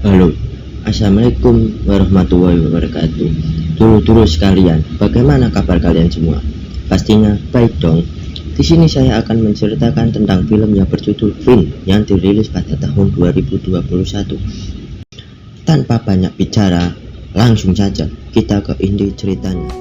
Halo, assalamualaikum warahmatullahi wabarakatuh. Dulur-dulur sekalian, bagaimana kabar kalian semua? Pastinya baik dong. Di sini saya akan menceritakan tentang film yang berjudul Fin yang dirilis pada tahun 2021. Tanpa banyak bicara, langsung saja kita ke inti ceritanya.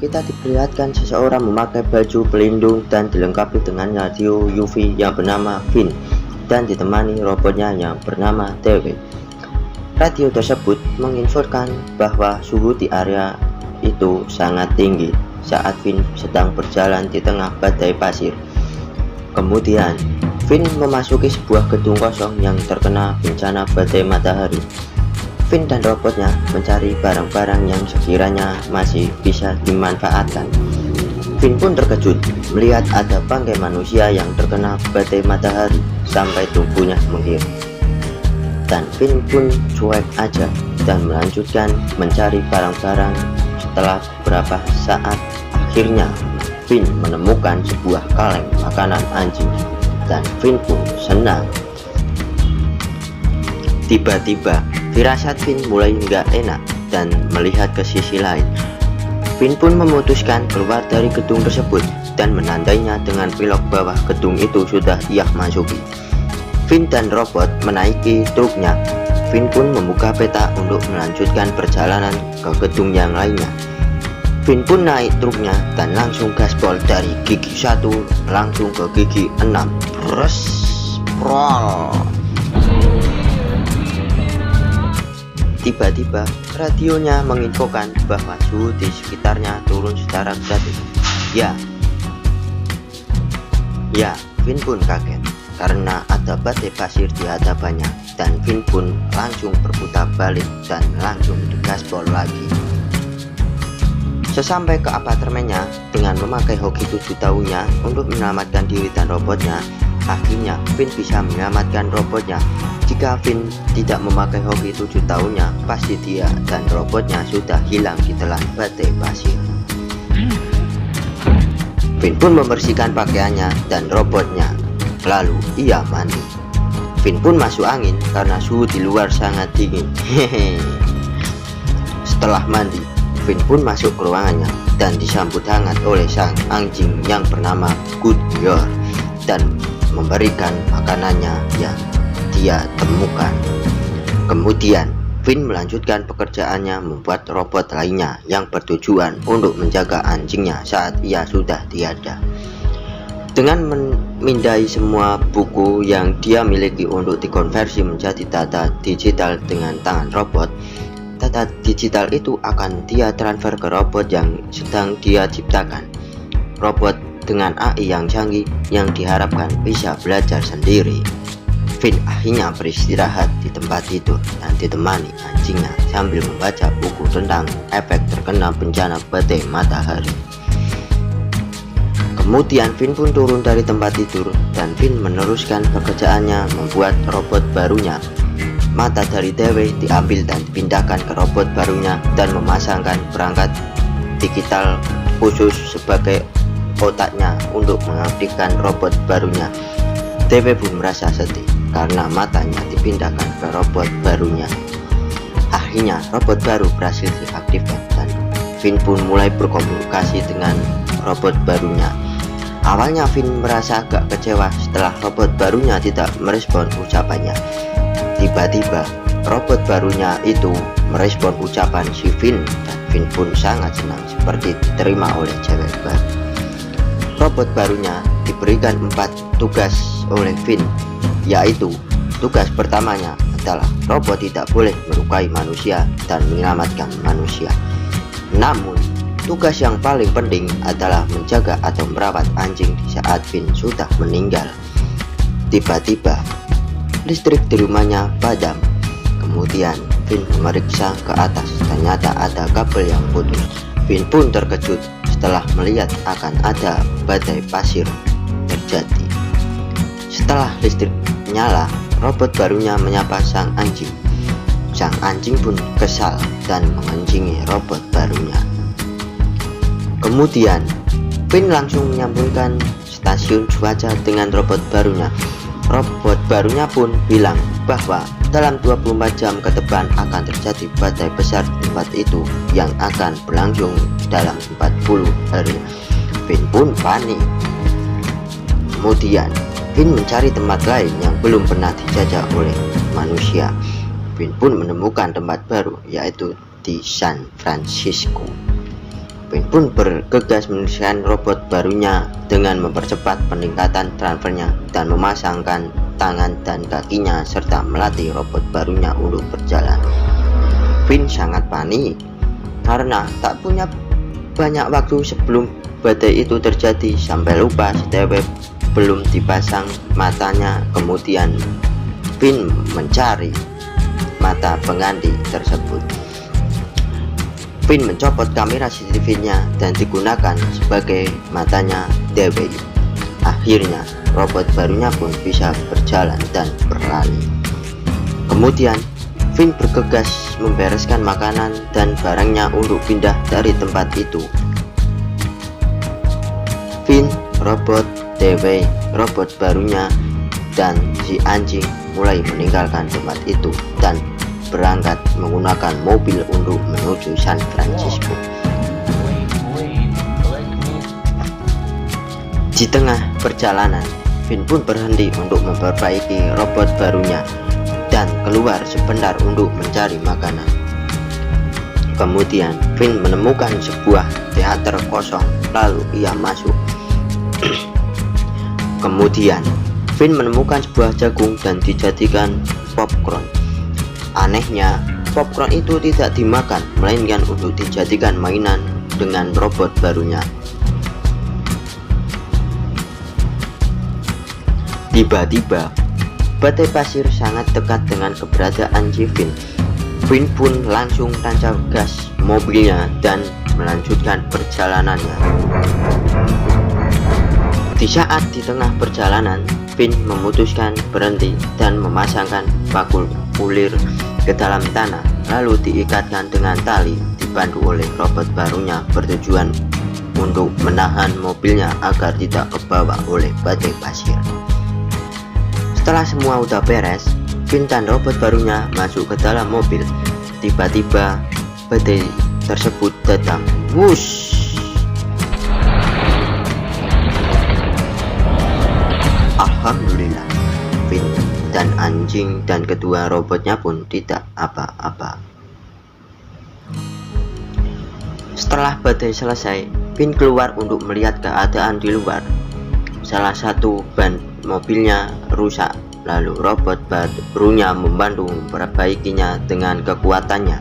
Kita diperlihatkan seseorang memakai baju pelindung dan dilengkapi dengan radio UV yang bernama Fin dan ditemani robotnya yang bernama Dewi. Radio tersebut menginfokan bahwa suhu di area itu sangat tinggi saat Fin sedang berjalan di tengah badai pasir. Kemudian Fin memasuki sebuah gedung kosong yang terkena bencana badai matahari. Fin dan robotnya mencari barang-barang yang sekiranya masih bisa dimanfaatkan. Fin pun terkejut melihat ada bangkai manusia yang terkena badai matahari sampai tubuhnya menghilang. Dan Fin pun cuek aja dan melanjutkan mencari barang-barang. Setelah beberapa saat, akhirnya Fin menemukan sebuah kaleng makanan anjing dan Fin pun senang. Tiba-tiba firasat Fin mulai nggak enak dan melihat ke sisi lain. Fin pun memutuskan keluar dari gedung tersebut dan menandainya dengan pilok bawah gedung itu sudah ia masuki. Fin dan robot menaiki truknya. Fin pun membuka peta untuk melanjutkan perjalanan ke gedung yang lainnya. Fin pun naik truknya dan langsung gaspol dari gigi 1 langsung ke gigi 6. Sprol. Tiba-tiba radionya menginfokan bahwa suhu di sekitarnya turun secara gratis. Ya, Fin pun kaget karena ada badai pasir di hadapannya dan Fin pun langsung berputar balik dan langsung digaspol lagi. Sesampai ke apartemennya dengan memakai hoki 7 tahunnya untuk menyelamatkan diri dan robotnya, akhirnya Fin bisa menyelamatkan robotnya. Jika Fin tidak memakai hoki 7 tahunnya, pasti dia dan robotnya sudah hilang di telan badai pasir. Fin pun membersihkan pakaiannya dan robotnya, lalu ia mandi. Fin pun masuk angin karena suhu di luar sangat dingin. Setelah mandi, Fin pun masuk ke ruangannya dan disambut hangat oleh sang anjing yang bernama Goodyear dan memberikan makanannya yang dia temukan. Kemudian Fin melanjutkan pekerjaannya membuat robot lainnya yang bertujuan untuk menjaga anjingnya saat ia sudah tiada. Dengan memindai semua buku yang dia miliki untuk dikonversi menjadi data digital dengan tangan robot, data digital itu akan dia transfer ke robot yang sedang dia ciptakan. Robot dengan AI yang canggih yang diharapkan bisa belajar sendiri. Fin akhirnya beristirahat di tempat tidur dan ditemani anjingnya sambil membaca buku tentang efek terkena bencana badai matahari. Kemudian Fin pun turun dari tempat tidur dan Fin meneruskan pekerjaannya membuat robot barunya. Mata dari Dewi diambil dan dipindahkan ke robot barunya dan memasangkan perangkat digital khusus sebagai otaknya untuk mengaktifkan robot barunya. Dewi pun merasa sedih karena matanya dipindahkan ke robot barunya. Akhirnya robot baru berhasil diaktifkan dan Fin pun mulai berkomunikasi dengan robot barunya. Awalnya Fin merasa agak kecewa setelah robot barunya tidak merespon ucapannya. Tiba-tiba robot barunya itu merespon ucapan si Fin dan Fin pun sangat senang seperti diterima oleh cewek baru. Robot barunya diberikan 4 tugas oleh Fin, yaitu tugas pertamanya adalah robot tidak boleh melukai manusia dan menyelamatkan manusia. Namun tugas yang paling penting adalah menjaga atau merawat anjing di saat Fin sudah meninggal. Tiba-tiba listrik di rumahnya padam. Kemudian Fin memeriksa ke atas, ternyata ada kabel yang putus. Fin pun terkejut setelah melihat akan ada badai pasir terjadi. Setelah listrik nyala, robot barunya menyapa sang anjing. Sang anjing pun kesal dan mengencingi robot barunya. Kemudian, Finn langsung menyambungkan stasiun cuaca dengan robot barunya. Robot barunya pun bilang bahwa dalam 24 jam ke depan akan terjadi badai besar di tempat itu yang akan berlangsung dalam 40 hari. Finn pun panik. Kemudian, Finn mencari tempat lain yang belum pernah dijajah oleh manusia. Finn pun menemukan tempat baru, yaitu di San Francisco. Finn pun bergegas meneruskan robot barunya dengan mempercepat peningkatan transfernya dan memasangkan tangan dan kakinya serta melatih robot barunya untuk berjalan. Finn sangat panik karena tak punya banyak waktu sebelum badai itu terjadi, sampai lupa STW belum dipasang matanya. Kemudian Finn mencari mata pengganti tersebut. Finn mencopot kamera CCTV-nya dan digunakan sebagai matanya Dewi. Akhirnya robot barunya pun bisa berjalan dan berlari. Kemudian Finn bergegas membereskan makanan dan barangnya untuk pindah dari tempat itu. Finn, robot Dewi, robot barunya, dan si anjing mulai meninggalkan tempat itu dan berangkat menggunakan mobil untuk menuju San Francisco. Di tengah perjalanan, Finn pun berhenti untuk memperbaiki robot barunya dan keluar sebentar untuk mencari makanan. Kemudian Finn menemukan sebuah teater kosong, lalu ia masuk. Kemudian Finn menemukan sebuah jagung dan dijadikan popcorn. Anehnya, popcorn itu tidak dimakan, melainkan untuk dijadikan mainan dengan robot barunya. Tiba-tiba, badai pasir sangat dekat dengan keberadaan Finn. Finn pun langsung tancap gas mobilnya dan melanjutkan perjalanannya. Di saat di tengah perjalanan, Finn memutuskan berhenti dan memasangkan bakul ulir ke dalam tanah, lalu diikatkan dengan tali, dibantu oleh robot barunya bertujuan untuk menahan mobilnya agar tidak kebawa oleh badai pasir. Setelah semua udah beres, Finn dan robot barunya masuk ke dalam mobil. Tiba-tiba badai tersebut datang. Wush! Alhamdulillah, Finn dan anjing dan kedua robotnya pun tidak apa-apa. Setelah badai selesai, Finn keluar untuk melihat keadaan di luar. Salah satu ban mobilnya rusak, lalu robot barunya membantu memperbaikinya dengan kekuatannya.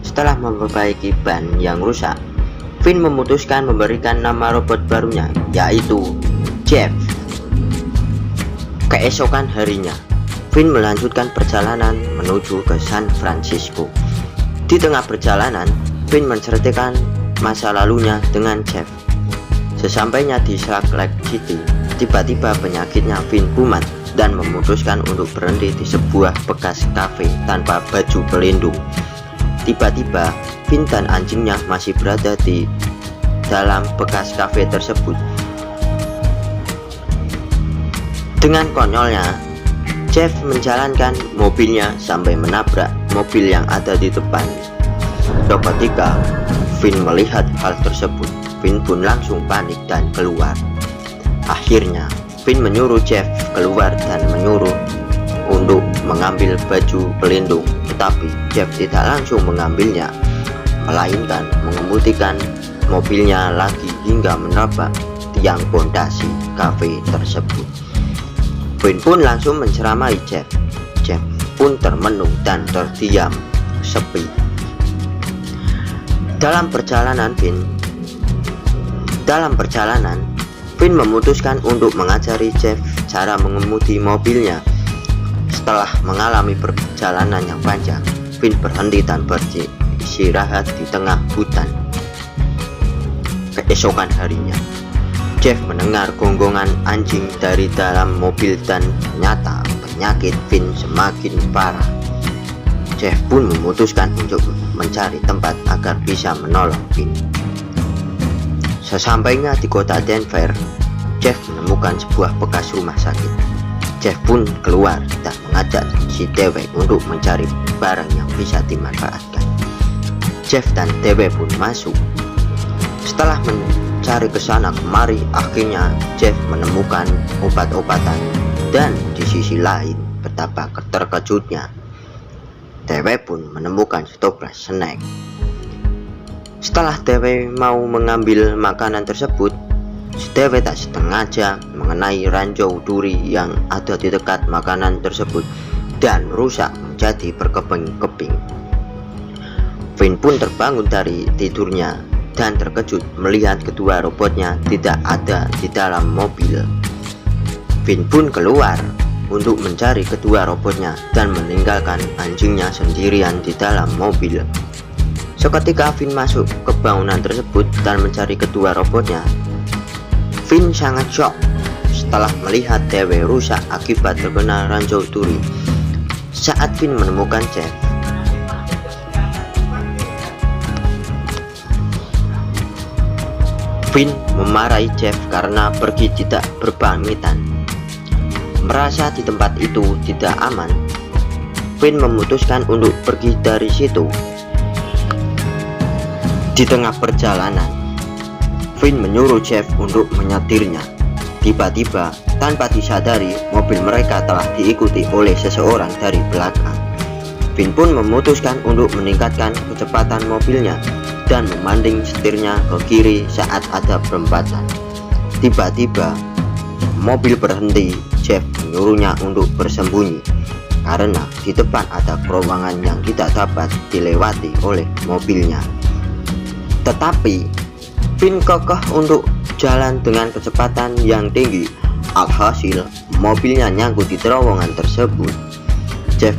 Setelah memperbaiki ban yang rusak, Finn memutuskan memberikan nama robot barunya, yaitu Jeff. Keesokan harinya, Finn melanjutkan perjalanan menuju ke San Francisco. Di tengah perjalanan, Finn menceritakan masa lalunya dengan Jeff. Sesampainya di Salt Lake City, tiba-tiba penyakitnya Finn kumat dan memutuskan untuk berhenti di sebuah bekas kafe tanpa baju pelindung. Tiba-tiba, Finn dan anjingnya masih berada di dalam bekas kafe tersebut. Dengan konyolnya, Jeff menjalankan mobilnya sampai menabrak mobil yang ada di depan. Ketika Finn melihat hal tersebut, Finn pun langsung panik dan keluar. Akhirnya, Finn menyuruh Jeff keluar dan menyuruh untuk mengambil baju pelindung, tetapi Jeff tidak langsung mengambilnya, melainkan mengemudikan mobilnya lagi hingga menabrak tiang pondasi kafe tersebut. Finn pun langsung menceramai Jeff. Jeff pun termenung dan terdiam, sepi. Dalam perjalanan, Finn memutuskan untuk mengajari Jeff cara mengemudi mobilnya. Setelah mengalami perjalanan yang panjang, Finn berhenti dan beristirahat di tengah hutan. Keesokan harinya, Jeff mendengar gonggongan anjing dari dalam mobil dan ternyata penyakit Vin semakin parah. Jeff pun memutuskan untuk mencari tempat agar bisa menolong Vin. Sesampainya di kota Denver, Jeff menemukan sebuah bekas rumah sakit. Jeff pun keluar dan mengajak si Dewey untuk mencari barang yang bisa dimanfaatkan. Jeff dan Dewey pun masuk. Setelah mencari kesana kemari, akhirnya Jeff menemukan obat-obatan dan di sisi lain betapa terkejutnya Dewey pun menemukan stoples snack. Setelah Dewey mau mengambil makanan tersebut, Dewey tak sengaja mengenai ranjau duri yang ada di dekat makanan tersebut dan rusak menjadi berkeping-keping. Vin pun terbangun dari tidurnya dan terkejut melihat kedua robotnya tidak ada di dalam mobil. Vin pun keluar untuk mencari kedua robotnya dan meninggalkan anjingnya sendirian di dalam mobil. Seketika Vin masuk ke bangunan tersebut dan mencari kedua robotnya. Vin sangat shock setelah melihat Dewey rusak akibat terkena ranjau duri. Saat Vin menemukan Jeff, Vin memarahi Jeff karena pergi tidak berpamitan. Merasa di tempat itu tidak aman, Vin memutuskan untuk pergi dari situ. Di tengah perjalanan, Vin menyuruh Jeff untuk menyetirnya. Tiba-tiba, tanpa disadari, mobil mereka telah diikuti oleh seseorang dari belakang. Vin pun memutuskan untuk meningkatkan kecepatan mobilnya dan memanding setirnya ke kiri saat ada perempatan. Tiba-tiba mobil berhenti. Jeff menyuruhnya untuk bersembunyi karena di depan ada terowongan yang tidak dapat dilewati oleh mobilnya. Tetapi Vin kekeh untuk jalan dengan kecepatan yang tinggi. Alhasil mobilnya nyangkut di terowongan tersebut. Jeff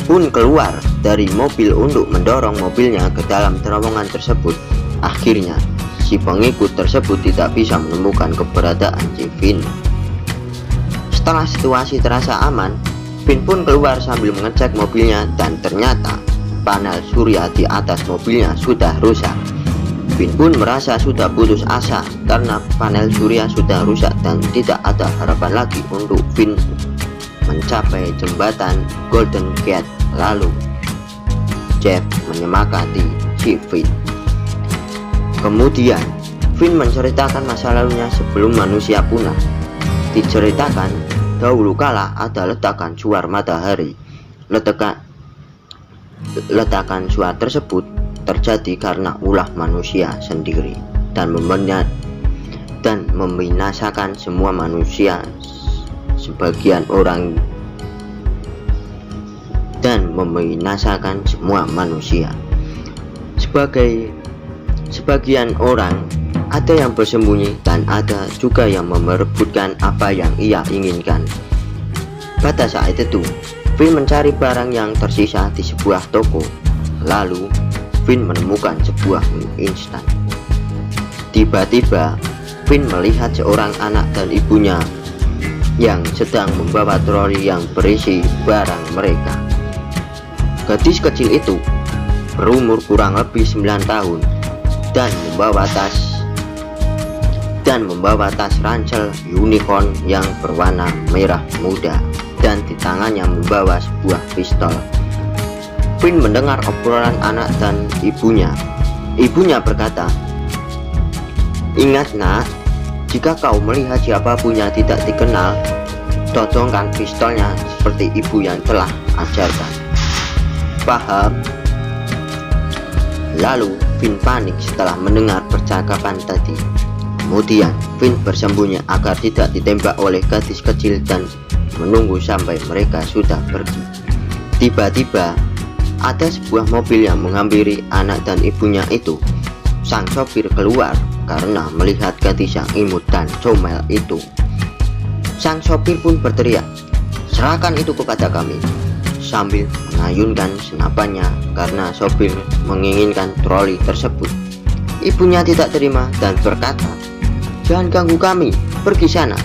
pun keluar dari mobil untuk mendorong mobilnya ke dalam terowongan tersebut. Akhirnya si pengikut tersebut tidak bisa menemukan keberadaan si Vin. Setelah situasi terasa aman, Vin pun keluar sambil mengecek mobilnya dan ternyata panel surya di atas mobilnya sudah rusak. Vin pun merasa sudah putus asa karena panel surya sudah rusak dan tidak ada harapan lagi untuk Vin mencapai jembatan Golden Gate. Lalu Jeff menyemangati si Vin. Kemudian Vin menceritakan masa lalunya sebelum manusia punah. Diceritakan dahulu kala ada ledakan suar matahari. Ledakan suar tersebut terjadi karena ulah manusia sendiri dan membinasakan semua manusia. Sebagian orang dan membinasakan semua manusia. Sebagian orang ada yang bersembunyi dan ada juga yang merebutkan apa yang ia inginkan. Pada saat itu, Vin mencari barang yang tersisa di sebuah toko. Lalu, Vin menemukan sebuah mie instan. Tiba-tiba, Vin melihat seorang anak dan ibunya yang sedang membawa troli yang berisi barang mereka. Gadis kecil itu berumur kurang lebih 9 tahun dan membawa tas ransel unicorn yang berwarna merah muda dan di tangannya membawa sebuah pistol. Vin mendengar obrolan anak dan ibunya. Ibunya berkata, "Ingat nak, jika kau melihat siapapun yang tidak dikenal, todongkan pistolnya seperti ibu yang telah ajarkan. Paham?" Lalu Vin panik setelah mendengar percakapan tadi. Kemudian Vin bersembunyi agar tidak ditembak oleh gadis kecil dan menunggu sampai mereka sudah pergi. Tiba-tiba ada sebuah mobil yang menghampiri anak dan ibunya itu. Sang sopir keluar karena melihat gadis yang imut dan comel itu. Sang sopir pun berteriak, "Serahkan itu kepada kami," sambil mengayunkan senapannya karena sopir menginginkan troli tersebut. Ibunya tidak terima dan berkata, jangan ganggu kami, pergi sana."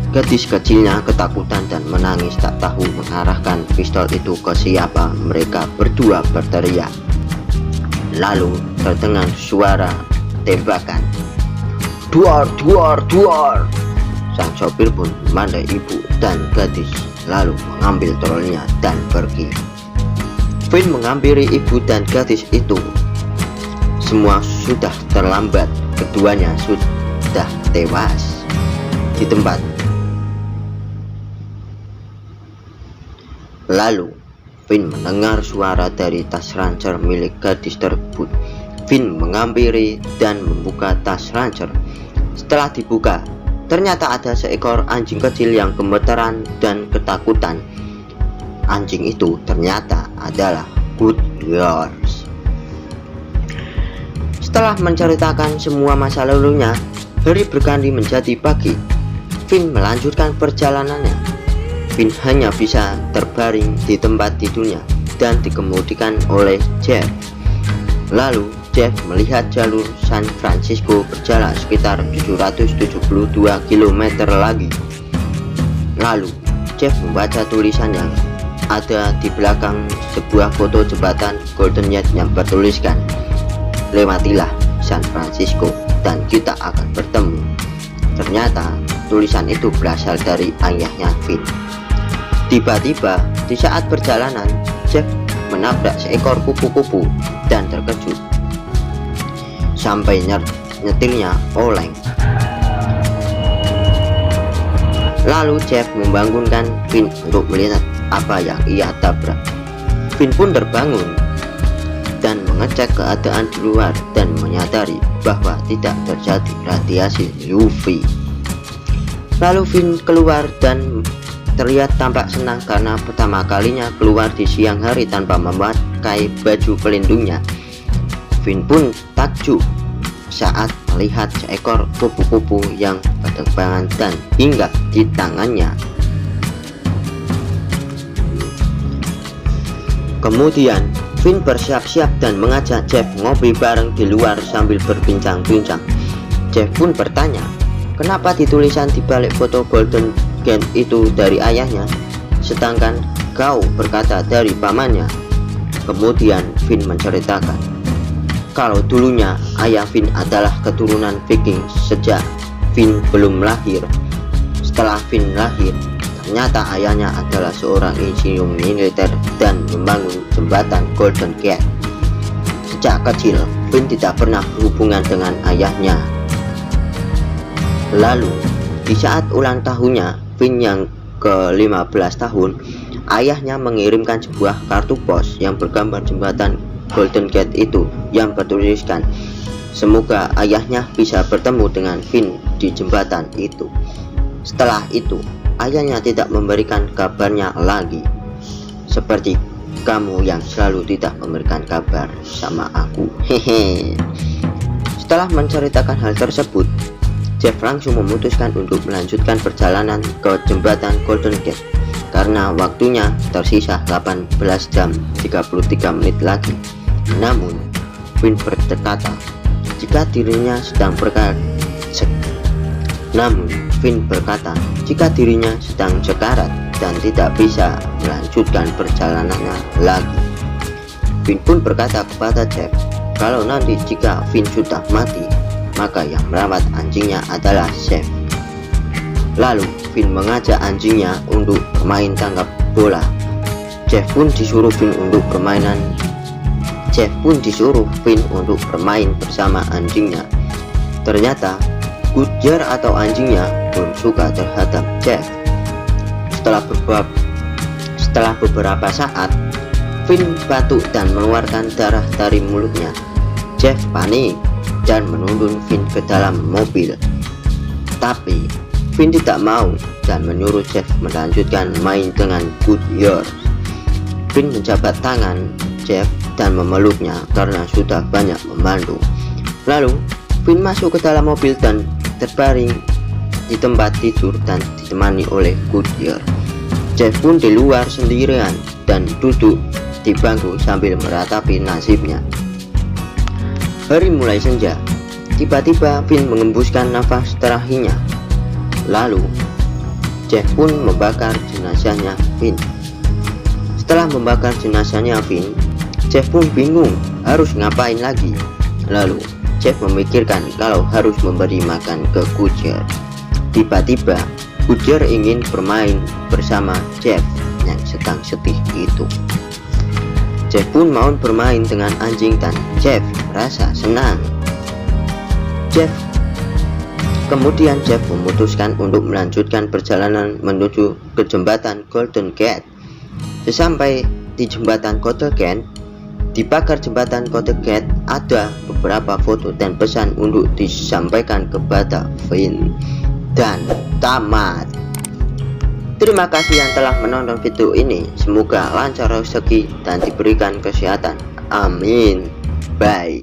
Gadis kecilnya ketakutan dan menangis, tak tahu mengarahkan pistol itu ke siapa. Mereka berdua berteriak. Lalu terdengar suara tembakan. "Duar, duar, duar!" Sang sopir pun memandai ibu dan gadis, lalu mengambil trolinya dan pergi. Vin menghampiri ibu dan gadis itu. Semua sudah terlambat, keduanya sudah tewas di tempat. Lalu Vin mendengar suara dari tas ransel milik gadis tersebut. Vin menghampiri dan membuka tas ransel. Setelah dibuka, ternyata ada seekor anjing kecil yang gemeteran dan ketakutan. Anjing itu ternyata adalah Goodyear. Setelah menceritakan semua masa lalunya, hari berganti menjadi pagi. Vin melanjutkan perjalanannya. Vin hanya bisa terbaring di tempat tidurnya dan dikemudikan oleh Jeff. Lalu Jeff melihat jalur San Francisco berjalan sekitar 772 km lagi. Lalu Jeff membaca tulisan yang ada di belakang sebuah foto jembatan Golden Gate yang bertuliskan, "Lewatilah San Francisco dan kita akan bertemu." Ternyata tulisan itu berasal dari ayahnya Vin. Tiba-tiba di saat perjalanan, Jeff menabrak seekor kupu-kupu dan terkejut sampai nyetirnya oleng. Lalu Jeff membangunkan Vin untuk melihat apa yang ia tabrak. Vin pun terbangun dan mengecek keadaan di luar dan menyadari bahwa tidak terjadi radiasi UV. Lalu Vin keluar dan terlihat tampak senang karena pertama kalinya keluar di siang hari tanpa memakai baju pelindungnya. Vin pun takjub saat melihat seekor kupu-kupu yang berterbangan dan hinggap di tangannya. Kemudian Vin bersiap-siap dan mengajak Jeff ngopi bareng di luar sambil berbincang-bincang. Jeff pun bertanya, kenapa ditulisan di balik foto Golden Gate itu dari ayahnya, sedangkan kau berkata dari pamannya. Kemudian Vin menceritakan kalau dulunya ayah Vin adalah keturunan Viking sejak Vin belum lahir. Setelah Vin lahir, ternyata ayahnya adalah seorang insinyur militer dan membangun jembatan Golden Gate. Sejak kecil, Vin tidak pernah berhubungan dengan ayahnya. Lalu, di saat ulang tahunnya Vin yang ke-15 tahun, ayahnya mengirimkan sebuah kartu pos yang bergambar jembatan Golden Gate itu yang bertuliskan, semoga ayahnya bisa bertemu dengan Vin di jembatan itu. Setelah itu, ayahnya tidak memberikan kabarnya lagi. Seperti kamu yang selalu tidak memberikan kabar sama aku. Hehe. Setelah menceritakan hal tersebut, Jeff langsung memutuskan untuk melanjutkan perjalanan ke jembatan Golden Gate karena waktunya tersisa 18 jam 33 menit lagi. Namun Vin berkata jika dirinya sedang sekarat dan tidak bisa melanjutkan perjalanannya lagi. Vin pun berkata kepada Jeff kalau nanti jika Vin sudah mati, maka yang merawat anjingnya adalah Jeff. Lalu Vin mengajak anjingnya untuk bermain tangkap bola. Jeff pun disuruh Vin untuk bermain bersama anjingnya. Ternyata Goodyear atau anjingnya belum suka terhadap Jeff. Setelah beberapa saat, Vin batuk dan mengeluarkan darah dari mulutnya. Jeff panik dan menuntun Vin ke dalam mobil. Tapi Vin tidak mau dan menyuruh Jeff melanjutkan main dengan Goodyear. Vin menjabat tangan Jeff dan memeluknya karena sudah banyak membantu. Lalu Vin masuk ke dalam mobil dan terbaring di tempat tidur dan ditemani oleh Goodyear. Jeff pun di luar sendirian dan duduk di bangku sambil meratapi nasibnya. Hari mulai senja. Tiba-tiba Vin mengembuskan nafas terakhirnya. Lalu Jeff pun membakar jenazahnya Vin. Setelah membakar jenazahnya Vin, Jeff pun bingung harus ngapain lagi. Lalu Jeff memikirkan kalau harus memberi makan ke Kujer. Tiba-tiba Kujer ingin bermain bersama Jeff yang sedang sedih itu. Jeff pun mau bermain dengan anjing dan Jeff rasa senang. Kemudian Jeff memutuskan untuk melanjutkan perjalanan menuju ke jembatan Golden Gate. Sesampai di jembatan Golden Gate, di pagar jembatan Golden Gate ada beberapa foto dan pesan untuk disampaikan kepada Vin. Dan tamat. Terima kasih yang telah menonton video ini. Semoga lancar rezeki dan diberikan kesehatan. Amin. Bye.